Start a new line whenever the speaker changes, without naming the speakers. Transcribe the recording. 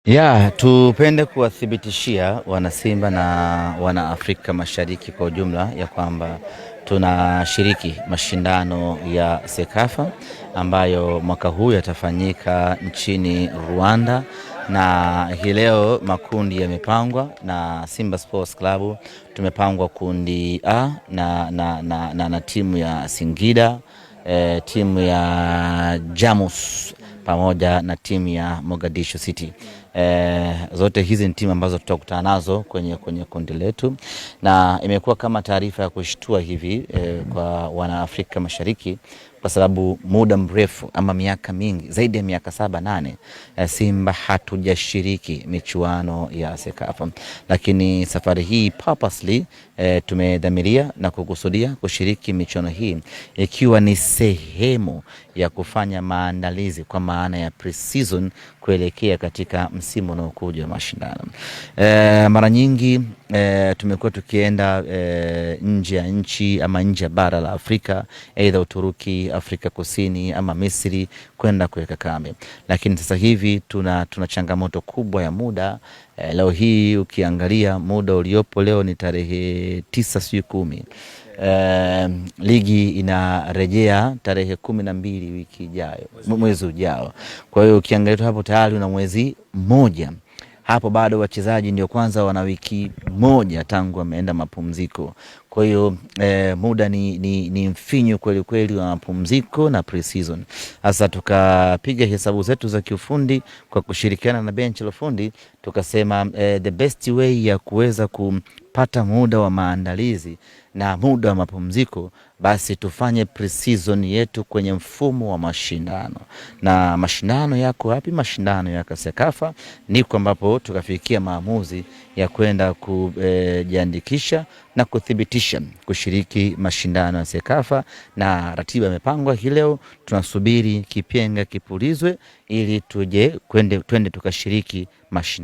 Ya, tupende kuwathibitishia wanasimba na wana Afrika Mashariki kwa ujumla ya kwamba tunashiriki mashindano ya Sekafa ambayo mwaka huu yatafanyika nchini Rwanda, na hii leo makundi yamepangwa na Simba Sports Club. Tumepangwa kundi A na timu ya Singida, timu ya Jamus pamoja na timu ya Mogadishu City. Zote hizi ni timu ambazo tutakutana nazo kwenye kundi letu, na imekuwa kama taarifa ya kushtua hivi kwa wana Afrika Mashariki, kwa sababu muda mrefu ama miaka mingi zaidi ya miaka 7-8 Simba hatujashiriki michuano ya Sekafa, lakini safari hii purposely tumedhamiria na kukusudia kushiriki michuano hii ikiwa ni sehemu ya kufanya maandalizi kwa maana ya pre-season kuelekea katika msimu unaokuja wa mashindano. Mara nyingi tumekuwa tukienda nje ya nchi ama nje ya bara la Afrika, aidha Uturuki, Afrika Kusini ama Misri, kwenda kuweka kambi, lakini sasa hivi tuna changamoto kubwa ya muda. Leo hii ukiangalia muda uliopo leo ni tarehe 9 siyo 10. Ligi inarejea tarehe 12 wiki ijayo, mwezi ujao. Kwa hiyo ukiangalia hapo tayari una mwezi mmoja. Hapo bado wachezaji ndio kwanza wana wiki moja tangu wameenda mapumziko. Kwa hiyo muda ni mfinyu kweli kweli wa mapumziko na pre-season. Sasa tukapiga hesabu zetu za kiufundi kwa kushirikiana na benchi la ufundi, tukasema the best way ya kuweza kupata muda wa maandalizi na muda wa mapumziko, basi tufanye pre-season yetu kwenye mfumo wa mashindano. Na mashindano yako wapi? Mashindano ya Sekafa niko ambapo tukafikia maamuzi ya kwenda kujiandikisha na kuthibitisha kushiriki mashindano ya Sekafa, na ratiba imepangwa hii leo. Tunasubiri kipenga kipulizwe ili twende tukashiriki mashindano.